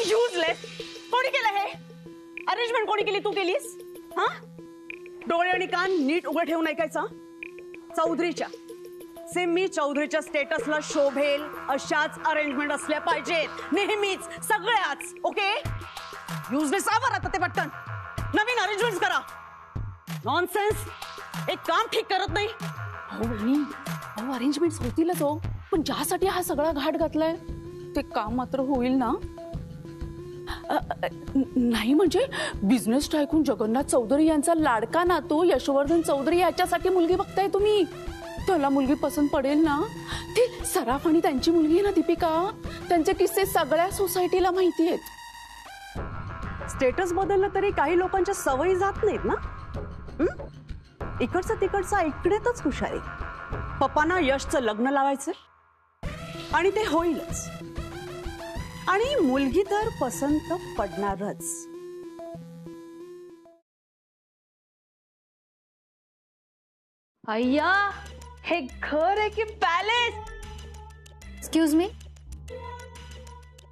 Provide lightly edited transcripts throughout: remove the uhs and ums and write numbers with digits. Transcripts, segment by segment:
Useless. कोणी केलं हे अरेंजमेंट? कोणी केली? तू केलीस? हा, डोळे आणि कान नीट उघडे ठेवून ऐकायचा. चौधरीच्या सिमी चौधरीच्या स्टेटसला शोभेल अशाच अरेंजमेंट असल्या पाहिजेत नेहमीच, सगळ्याच. Okay, useless. आवर आता ते पटकन नवीन अरेंजमेंट करा. नॉनसेन्स. एक काम ठीक करत नाही. हो बहिणी, अहो अरेंजमेंट्स होतीलच हो, पण ज्यासाठी हा सगळा घाट घातलाय ते काम मात्र होईल ना? नाही म्हणजे बिझनेस टायकून जगन्नाथ चौधरी यांचा लाडका नातू यशवर्धन चौधरी याच्यासाठी मुलगी बघताय तुम्ही. त्याला मुलगी पसंत पडेल ना? ती सराफ आणि त्यांची मुलगी आहे ना दीपिका, त्यांचे किस्से सगळ्या सोसायटीला माहिती आहेत. स्टेटस बदललं तरी काही लोकांच्या सवयी जात नाहीत ना. इकडचं तिकडचं इकडेच हुशारी. पप्पांना यशचं लग्न लावायचं आणि ते होईलच, आणि मुलगी तर पसंत पडणारच. अय्या, हे घर आहे की पॅलेस? एक्सक्यूज मी,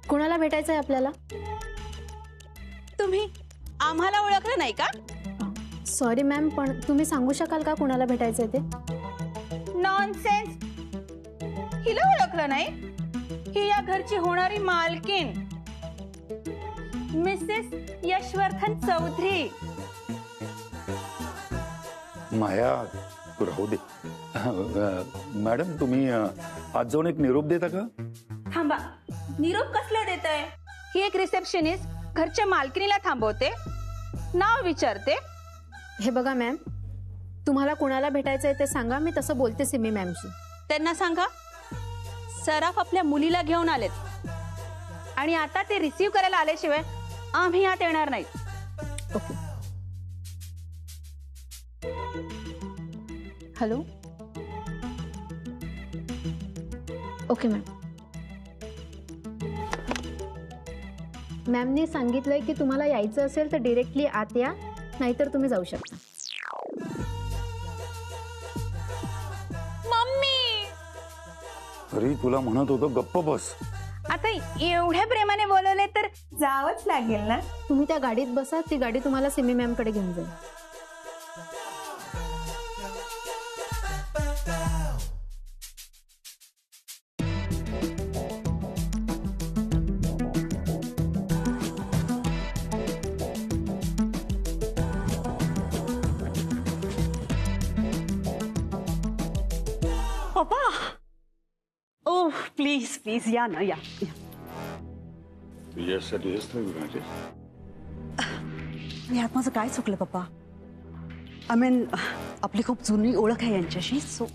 कोणाला भेटायचंय आपल्याला? तुम्ही आम्हाला ओळखलं नाही का? सॉरी मॅम, पण तुम्ही सांगू शकाल का कोणाला भेटायचंय ते? नॉनसेन्स. हिला ओळखलं नाही? ही या घरची होणारी मालकीन मिसेस यशवर्धन चौधरी. माया, तू राहू दे. मॅडम, तुम्ही आज जाऊन एक निरोप देता का? थांबा, निरोप कसला देताय? ही एक रिसेप्शनिस्ट घरच्या मालकिनीला थांबवते, नाव विचारते. हे बघा मॅम, तुम्हाला कोणाला भेटायचंय ते सांगा, मी तसं बोलते सिमी मॅमशी. त्यांना सांगा सराफ आपल्या मुलीला घेऊन आलेत आणि आता ते रिसीव्ह करायला आल्याशिवाय आम्ही आत येणार नाही. ओके. हॅलो. Okay ma'am. मॅमने सांगितलंय की तुम्हाला यायचं असेल तर डिरेक्टली आत या, नाहीतर तुम्ही जाऊ शकता. मम्मी, अरे तुला म्हणत होतो गप्प बस. आता एवढ्या प्रेमाने बोलवले तर जावंच लागेल ना. तुम्ही त्या गाडीत बसा, ती गाडी तुम्हाला सिमी मॅम कडे घेऊन जाईल. पप्पा, ओ प्लीज प्लीज या ना, या. यात माझं काय चुकलं पप्पा? आय मीन, आपली खूप जुनी ओळख आहे यांच्याशी. So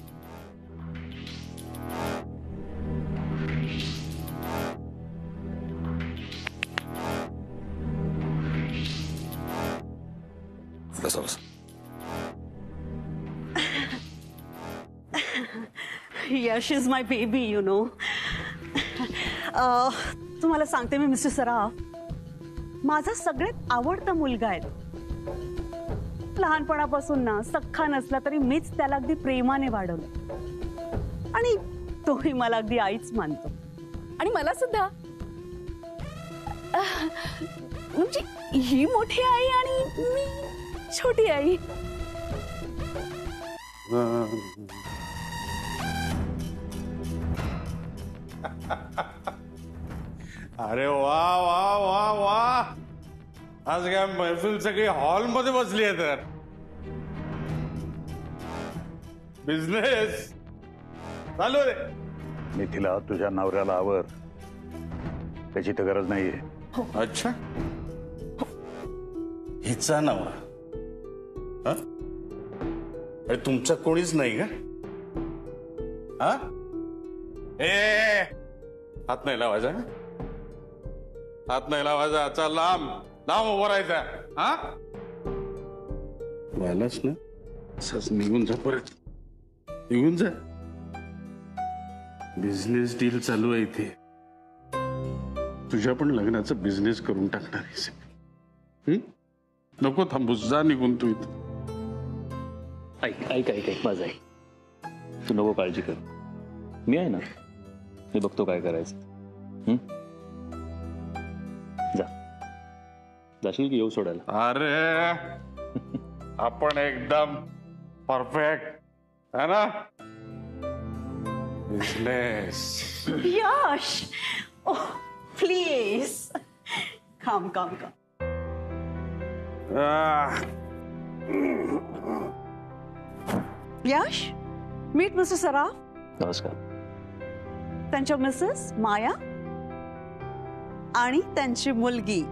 Yash is my baby, you know. तुम्हाला सांगते मी मिस्टर सराफ, माझा सगळ्यात आवडता मुलगा आहे. लहानपणापासून ना सख्खा नसला तरी मीच त्याला अगदी प्रेमाने वाढवलं, आणि तोही मला अगदी आईच मानतो. आणि मला सुद्धा. म्हणजे ही मोठी आई आणि मी छोटी आई. अरे वा वा वा वा, आज काय महफिल सगळी हॉलमध्ये बसली आहे. तर बिझनेस चालू रे. मिथिला, तुझ्या नवऱ्याला आवर, त्याची तर गरज नाहीये. अच्छा, हिचा नवरा? अरे तुमचा कोणीच नाही का? हा, ए हात नाही लावायचा, हात नाही लावायचा. चल लांब लांब उभं राहायचा. हा, व्हायलाच ना, असंच निघून जा, परत निघून जा. बिझनेस डील चालू आहे इथे. तुझ्या पण लग्नाचा बिझनेस करून टाकणार आहे. नको थांबूस, जा निघून तू इथं. ऐक ऐक ऐक ऐक माझं ऐक, तू नको काळजी कर, मी आहे ना, मी बघतो काय करायचं. जाशील की येऊ सोडायला? अरे आपण एकदम परफेक्ट है ना. बिझनेस. यश, प्लीज काम काम काम. यश, मीट मिस्टर सराफ. नमस्कार. त्यांच्या मिसेस माया आणि त्यांची मुलगी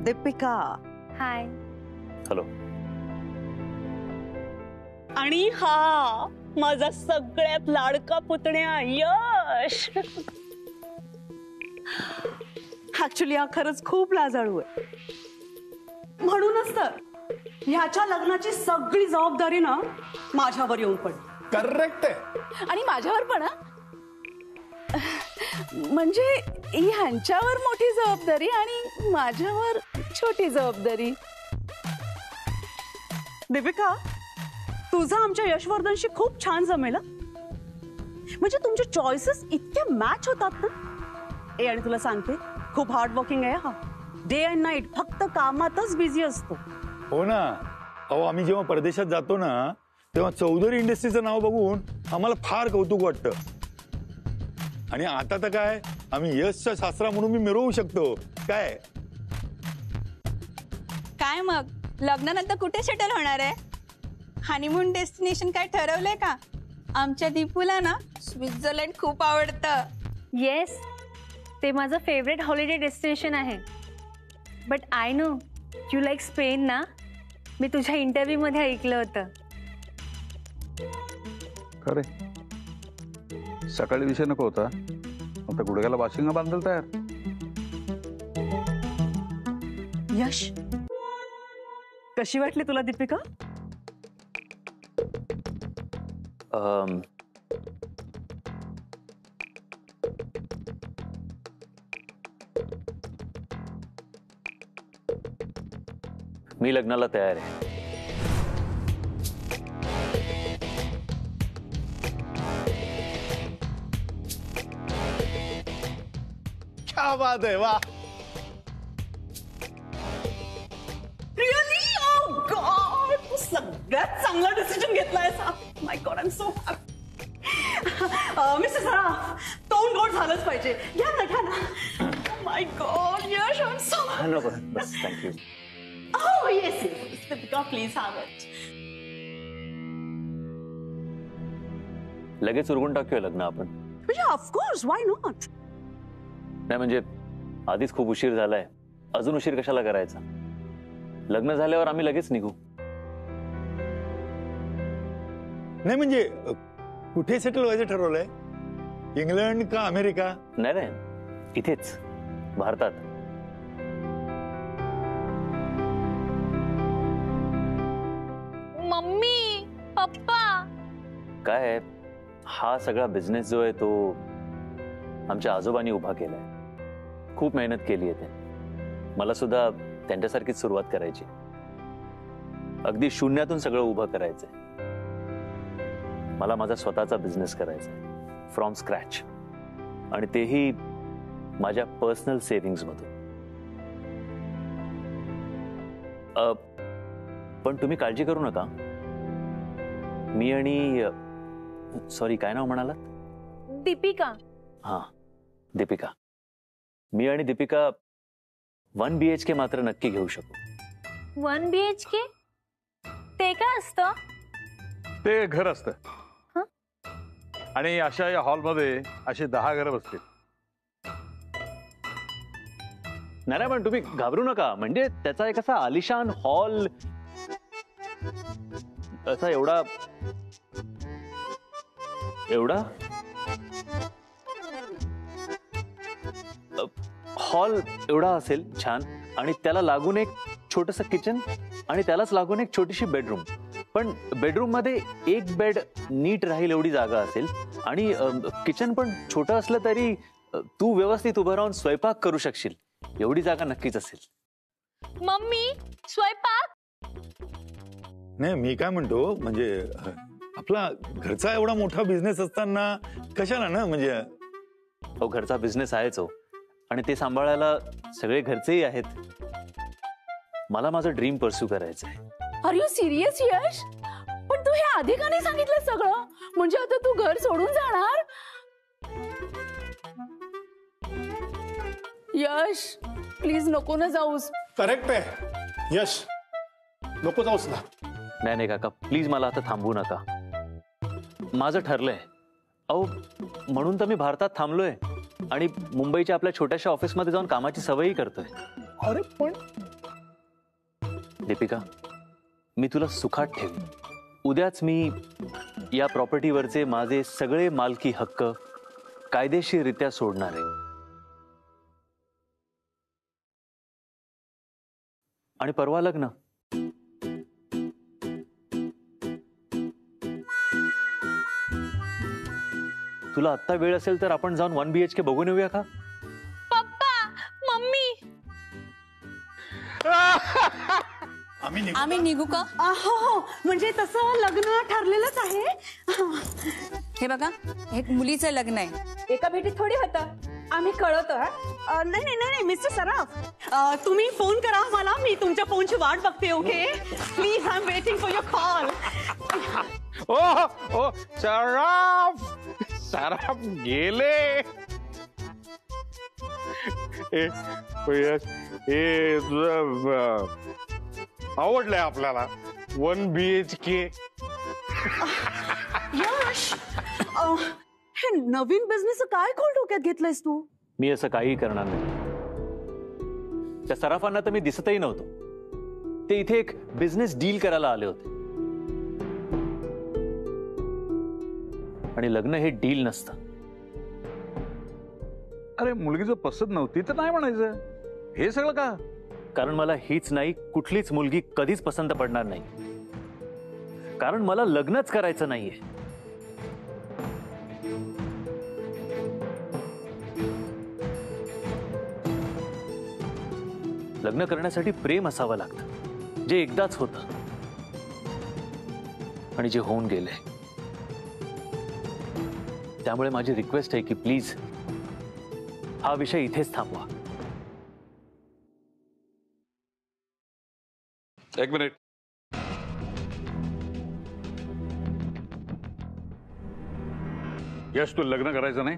दीपिका. हाय. हॅलो. आणि हा माझा सगळ्यात लाडका पुतण्या यश. ऍक्च्युली हा खरंच खूप लाजाळू आहे. म्हणूनच तर ह्याच्या लग्नाची सगळी जबाबदारी ना माझ्यावर येऊन पडली. करेक्ट आहे. आणि माझ्यावर पण हा. म्हणजे ह्यांच्यावर मोठी जबाबदारी आणि माझ्यावर छोटी जबाबदारी. दीपिका, तुझं आमच्या यशवर्धनशी खूप छान जमेल. म्हणजे तुमचे चॉईसेस इतके मॅच होतात ना. आणि तुला सांगते, खूप हार्ड वर्किंग आहे हा. डे अँड नाईट फक्त कामातच बिझी असतो. हो ना. अहो, आम्ही जेव्हा परदेशात जातो ना तेव्हा चौधरी इंडस्ट्रीचं नाव बघून आम्हाला फार कौतुक वाटतं. आणि आता तर काय, आम्ही यशच्या सासरा म्हणून मी मिरवू शकतो काय. काय मग लग्नानंतर कुठे सेटल होणार आहे? हनीमून डेस्टिनेशन काय ठरवलंय का? आमच्या दीपूला ना स्वित्झर्लंड खूप आवडतं. येस, ते माझं फेवरेट हॉलिडे डेस्टिनेशन आहे. But I know you like Spain ना. मी तुझ्या इंटरव्ह्यू मध्ये ऐकलं होतं. खरे सकाळी विषय नको होता, आता गुडघ्याला वाशिंग बांधायला तयार. यश, कशी वाटली तुला दीपिका? मी लग्नाला तयार आहे. क्या बात आहे. वा. रिअली? ओ गॉड, तू सगळ्यात चांगला डिसिजन घेतलायस. My god, I am so happy. Mister Saraf, तोंड गोड झालंच पाहिजे. घ्या ना, घ्या ना. My god Yash, I am so. नको बस, thank you. Oh yes, yes. Dipika, please have it. लगेच उरकून टाकूया लग्न आपण. Yeah, of course. Why not? नाही म्हणजे आधीच खूप उशीर झालाय, अजून उशीर कशाला करायचा. लग्न झाल्यावर आम्ही लगेच निघू. नाही म्हणजे कुठे सेटल व्हायचं ठरवलंय? इंग्लंड का अमेरिका? नाही नाही, इथेच भारतात. मम्मी, पप्पा. काय आहे, हा सगळा बिझनेस जो आहे तो आमच्या आजोबांनी उभा केलाय. खूप मेहनत केली आहे त्यांनी. मला सुद्धा त्यांच्यासारखीच सुरुवात करायची. अगदी शून्यातून सगळं उभं करायचंय. मला माझा स्वतःचा बिझनेस करायचा फ्रॉम स्क्रॅच, आणि तेही माझ्या पर्सनल सेव्हिंग्ज मधून. पण तुम्ही काळजी करू नका. मी आणि सॉरी काय नाव म्हणालात? दीपिका. हा, दीपिका. मी आणि दीपिका 1 BHK मात्र नक्की घेऊ शकू. 1 BHK? ते काय असतं? ते घर असतं आणि अशा या हॉलमध्ये अशी 10 घरं बसतील. नाही पण तुम्ही घाबरू नका. म्हणजे त्याचा एक असा आलिशान हॉल, असा एवढा हॉल एवढा असेल छान, आणि त्याला लागून एक छोटस किचन, आणि त्यालाच लागून एक छोटीशी बेडरूम. पण बेडरूम मध्ये एक बेड नीट राहील एवढी जागा असेल, आणि किचन पण छोटं असलं तरी तू व्यवस्थित उभं राहून स्वयंपाक करू शकशील एवढी जागा नक्कीच असेल. मम्मी, स्वयंपाक? नाही, मी काय म्हणतो म्हणजे आपला घरचा एवढा मोठा बिझनेस असताना कशाला ना म्हणजे. घरचा बिझनेस आहेच हो, आणि ते सांभाळायला सगळे घरचेही आहेत. मला माझं ड्रीम परस्यू करायचं आहे. आर यू सिरियस यश? पण तू हे आधी का नाही सांगितलं सगळं? म्हणजे आता तू घर सोडून जाणार? यश प्लीज नको ना जाऊस. करेक्ट आहे यश, नको जाऊस ना. नाही नाही काका, प्लीज मला आता थांबवू नका. माझं ठरलंय. अहो म्हणून तर मी भारतात थांबलोय आणि मुंबईच्या आपल्या छोट्याशा ऑफिसमध्ये जाऊन कामाची सवयही करतोय. अरे पण दीपिका, मी तुला सुखात ठेवीन. उद्याच मी या प्रॉपर्टीवरचे माझे सगळे मालकी हक्क कायदेशीररित्या सोडणार आहे. आणि परवा लग्न. तुला आत्ता वेळ असेल तर आपण जाऊन 1 BHK बघून येऊया का? पप्पा मम्मी आम्ही निघू का? हो, म्हणजे तसं लग्न ठरलेलंच आहे. हे बघा, हे मुलीचं लग्न आहे, एका भेटीत थोडी होतं. आम्ही कळवतो. नाही नाही नाही मिस्टर सराफ, तुम्ही फोन करा मला, मी तुमच्या फोनची वाट बघते. Okay please, I am waiting for your call. ओ सराफ सराफ गेले. तुझं आवडलंय आपल्याला 1 BHK. यश, हे नवीन बिझनेस काय खोल डोक्यात घेतलंयस तू? मी असं काहीही करणार नाही. त्या सराफांना तर मी दिसतही नव्हतो. ते इथे एक बिझनेस डील करायला आले होते. आणि लग्न हे डील नसतं. अरे मुलगी जर पसंत नव्हती तर नाही म्हणायचं. हे सगळं का? कारण मला हीच नाही, कुठलीच मुलगी कधीच पसंत पडणार नाही. कारण मला लग्नच करायचं नाहीये. लग्न करण्यासाठी प्रेम असावं लागतं, जे एकदाच होतं आणि जे होऊन गेलंय. त्यामुळे माझी रिक्वेस्ट आहे की प्लीज हा विषय इथेच थांबवा. एक मिनिट. यश, तू लग्न करायचं नाही?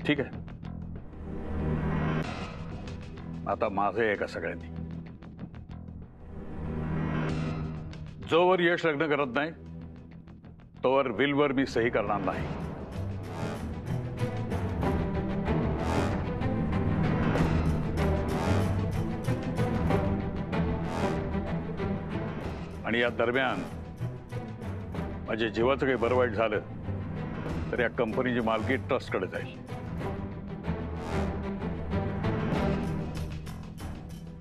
ठीक आहे, आता माझं आहे का सगळ्यांनी. जोवर यश लग्न करत नाही तोवर विलवर मी सही करणार नाही. आणि या दरम्यान माझ्या जीवाचं काही बरं वाईट झालं तर या कंपनीची मालकी ट्रस्टकडे जाईल.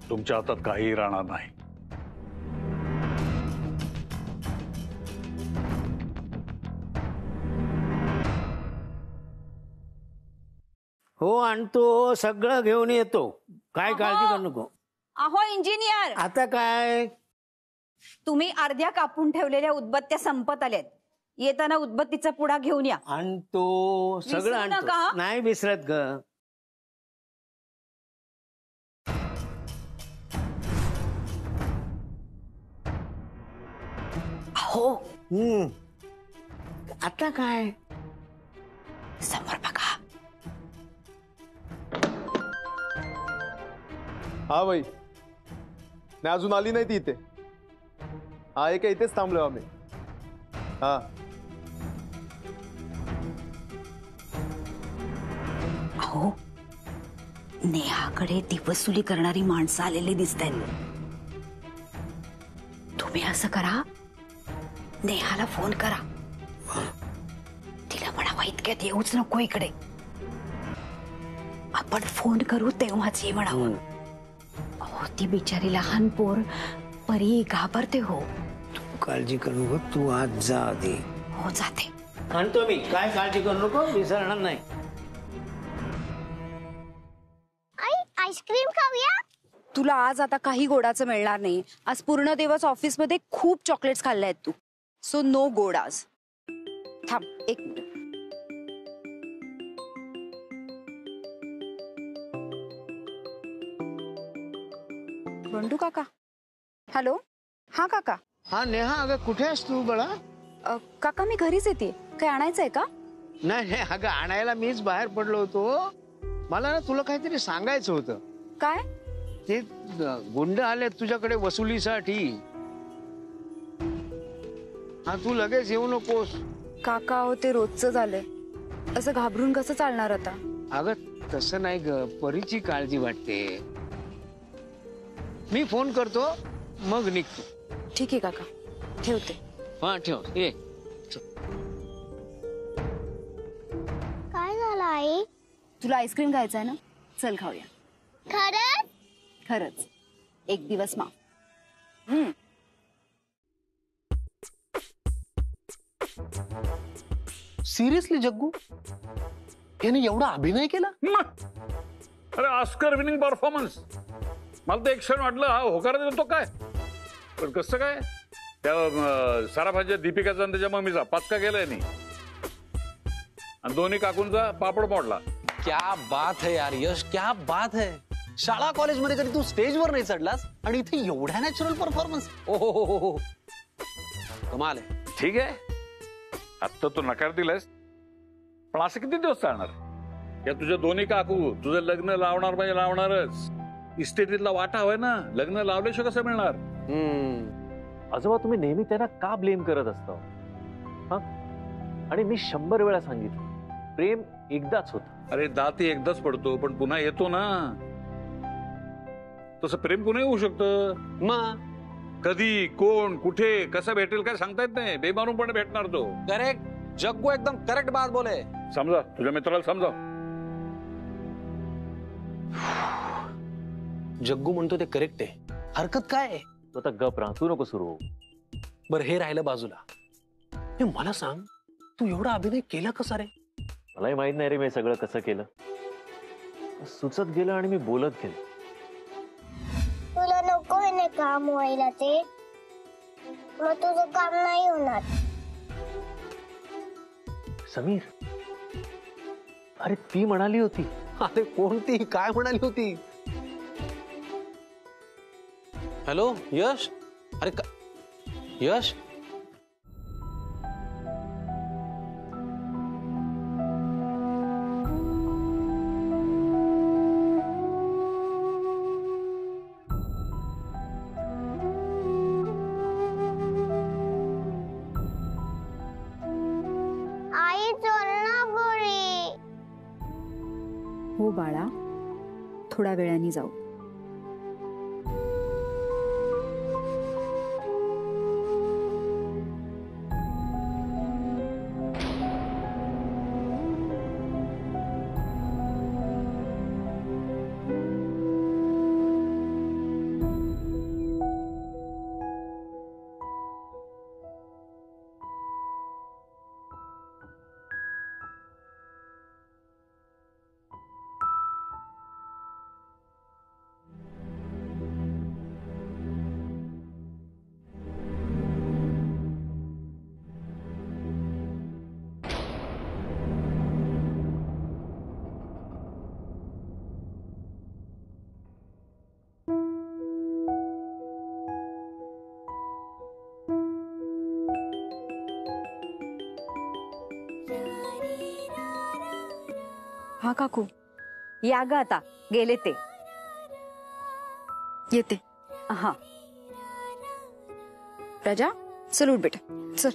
तुमच्या हातात काहीही राहणार नाही. हो, आणतो, सगळं घेऊन येतो. काय काळजी करू नको. अहो इंजिनियर, आता काय? तुम्ही अर्ध्या कापून ठेवलेल्या उदबत्त्या संपत आल्यात. येताना उदबत्तीचा पुडा घेऊन या. आणतो, सगळं विसरू आणतो. नका. नाही विसरत ग. हो, आता काय? समोर बघा. हा बाई, नाही अजून आली नाही ती इथे. हा, एका इथेच थांबलो आम्ही. हा, अहो नेहाकडे दिवसुली करणारी माणसं आलेली दिसतात. तुम्ही असं करा, नेहाला फोन करा. तिला म्हणावं इतक्यात येऊच नको इकडे. आपण फोन करू तेव्हाच ये म्हणावं. अहो ती बिचारी लहान पोर परी घाबरते. हो, तू काळजी करू नको. तू आज जा आधी. हो जाते. आणतो मी. काय काळजी करू नको, विसरणार नाही. आईस्क्रीम खाऊया. तुला आज आता काही गोडाचं मिळणार नाही. आज पूर्ण दिवस ऑफिसमध्ये खूप चॉकलेट्स खाल्ले आहेत तू. सो नो गोड आज. थांब एक मिनिट. बंडू काका. हॅलो. हा काका. हा नेहा, अगं कुठे आहेस तू बळा? काका मी घरीच येते. काय आणायचंय का? नाही नाही, अगं आणायला मीच बाहेर पडलो होतो. मला ना तुला काहीतरी सांगायचं होतं. काय? ते गुंड आले तुझ्याकडे वसुलीसाठी. हा तू लगेच येऊ नकोस. काका हो ते रोजचं झालंय. असं घाबरून कसं चालणार आता? अगं तसं नाही ग, परीची काळजी वाटते. मी फोन करतो मग निघतो. ठीक आहे काका, ठेवते. हा ठेव. ये. काय झालं आई? तुला आईस्क्रीम खायचं आहे ना? चल खाऊया. खरंच? खरंच. एक दिवस माफ. सिरियसली जग्गू, याने एवढा अभिनय केला? अरे ऑस्कर विनिंग परफॉर्मन्स. मला तर एक क्षण वाटलं हा होकार देतो काय, पण कसं काय त्या सराफाच्या दीपिकाचा त्याच्या मम्मीचा पचका गेलाय नाही आणि दोन्ही काकूंचा पापड मोडला. क्या बात है यार यश, क्या बात है. शाळा कॉलेजमध्ये कधी तू स्टेजवर नाही चढलास आणि इथे एवढ्या नॅचरल परफॉर्मन्स. ओहो, कमाल आहे. ठीक आहे, आत्ता तू नकार दिलायस, पण असं किती दिवस चालणार? या तुझ्या दोन्ही काकू तुझं लग्न लावणार म्हणजे लावणारच. इस्टेटीतला वाटा हवाय ना, लग्न लावल्याशिवाय कसं मिळणार? आजोबा तुम्ही नेहमी त्यांना का ब्लेम करत असता? हा, आणि मी 100 वेळा सांगितलं प्रेम एकदाच होत. अरे दाती एकदाच पडतो पण पुन्हा येतो ना. तसं प्रेम पुन्हा येऊ शकतं. मग कधी कोण कुठे कसं भेटेल काय सांगता येत नाही. बेमारून पण भेटणार तो. करेक्ट जग्गू, एकदम करेक्ट बात बोले. समजा तुझ्या मित्राला समजा. जग्गू म्हणतो ते करेक्ट आहे, हरकत काय आहे? तू आता गप राहा, तू नको सुरू. बरं हे राहिलं बाजूला. हे मला सांग, तू एवढा अभिनय केला कसा रे? मलाही माहित नाही रे मी सगळं कसं केलं. सुचत गेलं आणि मी बोलत गेलो. तुला नको आहे ना काम व्हायला ते, मग तुझं काम नाही होणार. समीर, अरे ती म्हणाली होती. अरे कोणती, काय म्हणाली होती? हॅलो यश. अरे यश, आई चल ना घरी. हो बाळा, थोड्या वेळाने जाऊ. हा काकू, या ग आता, गेले ते. येते. हा राजा, चल उठ बेटा, चल.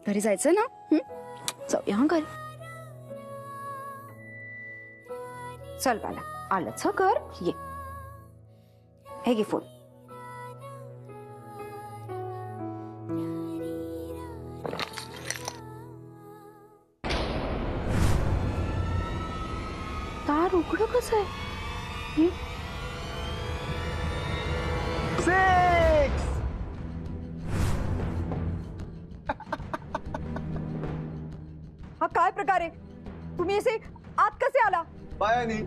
घरी जायचं ना? जाऊया हा घरी. चल बाला, आलंच घर. ये, हे घे फोन. दार उघडं कसं आहे? हा काय प्रकार आहे? तुम्ही असे आत कसे आला? पायानी.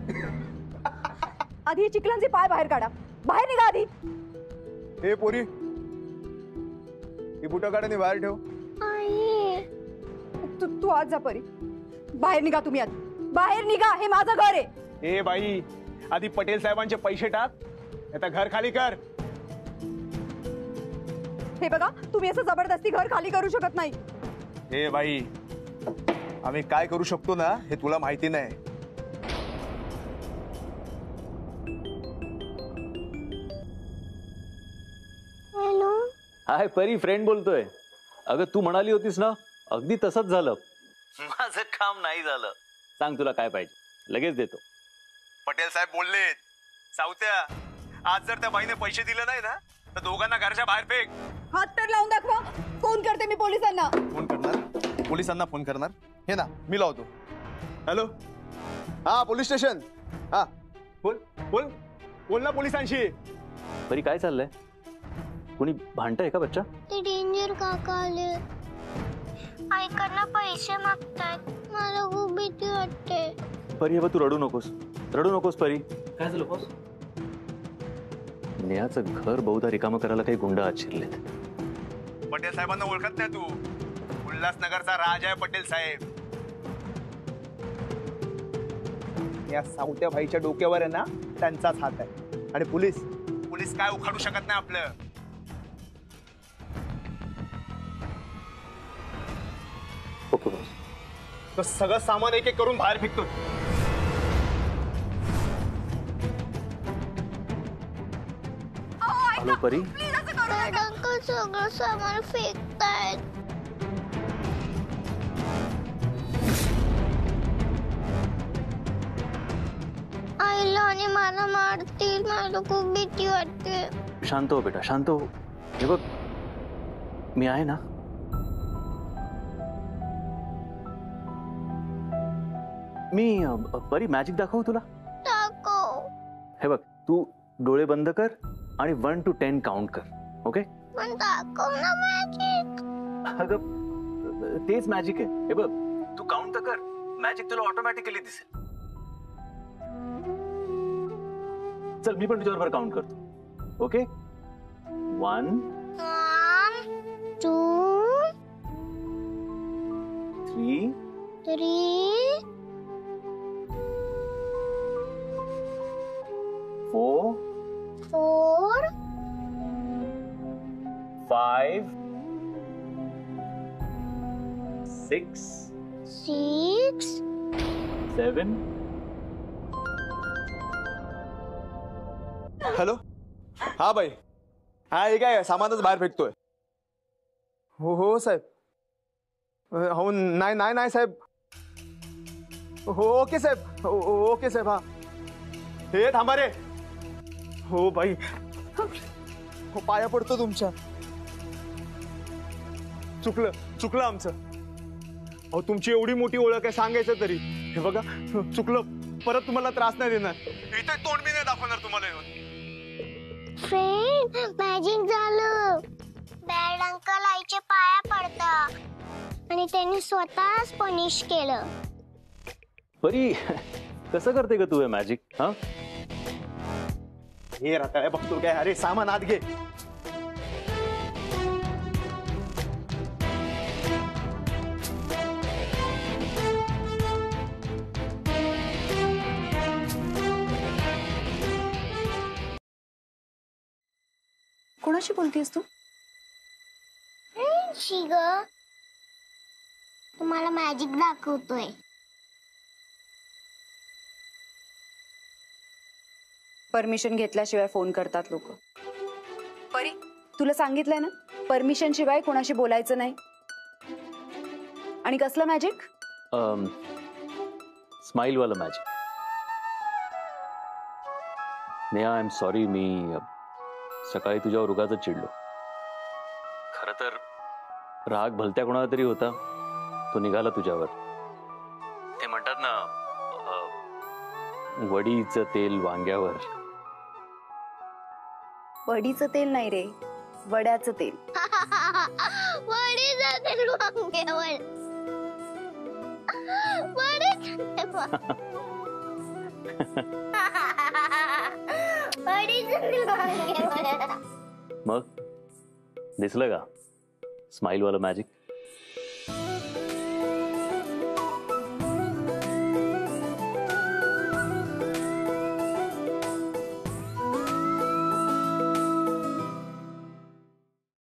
आधी चिखलांचे पाय बाहेर काढा. बाहेर निघा आधी. हे पोरी, ही बुटा काढाने बाहेर ठेव. तू आज जा परी. बाहेर निघा तुम्ही आधी. बाहेर निघा, हे माझं घर आहे. ए बाई, आधी पटेल साहेबांचे पैसे टाक, आता घर खाली कर. हे बघा, तुम्ही असं जबरदस्ती घर खाली करू शकत नाही. हे बाई, आम्ही काय करू शकतो ना हे तुला माहिती नाही. हॅलो. हाय परी, फ्रेंड बोलतोय. अगं तू म्हणाली होतीस ना, अगदी तसंच झालं. माझं काम नाही झालं. सांग तुला काय पाहिजे, लगेच देतो. पटेल साहेब बोलले, सावत्या आज जर त्या बाईने पैसे दिले नाही ना तर दोघांना घरच्या बाहेर फेक. हात तर लावून दाखवा. फोन करते मी पोलिसांना. फोन करणार? पोलिसांना फोन करणार? हे ना मी लावतो. हॅलो, हा पोलीस स्टेशन. हा बोल बोल बोल ना पोलिसांशी. परी काय चाललंय? कोणी भांडतंय का बच्चा? ते डेंजर काका आले. आईकडनं पैसे मागतायत. मला खूप भीती वाटते. परी हे बघ, तू रडू नकोस परी. काय झालं बॉस? नेहाचं घर बहुधा रिकामं करायला काही गुंड आत शिरलेत. पटेल साहेबांना ओळखत नाही तू? उल्हासनगरचा राज आहे पटेल साहेब. या सावत्या भाईच्या डोक्यावर आहे ना त्यांचाच हात आहे. आणि पोलीस काय उखाडू शकत नाही आपलं. Okay boss. तो सगळं सामान एक एक करून बाहेर फेकतो. हॅलो परी. अंकल सगळं सामान फेकतायत. आईला आणि मला मारतील. मला खूप भीती वाटते. शांत हो बेटा, शांत हो. हे बघ, मी आहे ना. मी परी मॅजिक दाखवू तुला? दाखव. हे बघ, तू डोळे बंद कर आणि 1 to 10 काउंट कर. ओके? पण दाखव ना मॅजिक. अगं तेच मॅजिक आहे. हे बघ, तू काउंट तर कर, मॅजिक तुला ऑटोमॅटिकली दिसेल. चल मी पण तुझ्याबरोबर काउंट करतो. ओके? 1 2 3 3 4 4 5 6 6 7. हॅलो, हा बाई. हा हे काय सामानच बाहेर फेकतोय. हो साहेब. हो नाही साहेब. हो ओके साहेब. ओके साहेब. हा हे थांबा रे. हो बाई, हो पाया पडतो तुमच्या. चुकलं आमचं. अहो तुमची एवढी मोठी ओळख आहे सांगायचं तरी. हे बघा, चुकलं. परत तुम्हाला त्रास नाही देणार. इथे तोंड बी नाही दाखवणार तुम्हाला. फ्रेंड, मॅजिक झालं. बॅड अंकल आईचे पाया पडतात आणि त्यांनी स्वतःच पनिश केलं. परी कसं करते ग तू हे मॅजिक? हा हे रताळे बघतो काय? अरे सामान आत घे. कोणाशी बोलतेस तू? शिग, तुम्हाला मॅजिक दाखवतोय. परमिशन घेतल्याशिवाय फोन करतात लोक. परी, तुला सांगितलंय ना, परमिशन शिवाय कोणाशी बोलायचं नाही. आणि कसलं मॅजिक? स्माइल वाला magic. Neha, I am sorry. मी सकाळी तुझ्यावर उगाच चिडलो. खरं तर राग भलत्या कोणाला तरी होता, तो निघाला तुझ्यावर. ते म्हणतात ना, वडीचं तेल वांग्यावर. वडीचं तेल नाही रे, वड्याचं तेल. वडीचं तेल वांग्यावर. मग दिसलं का स्माइल वाला मॅजिक?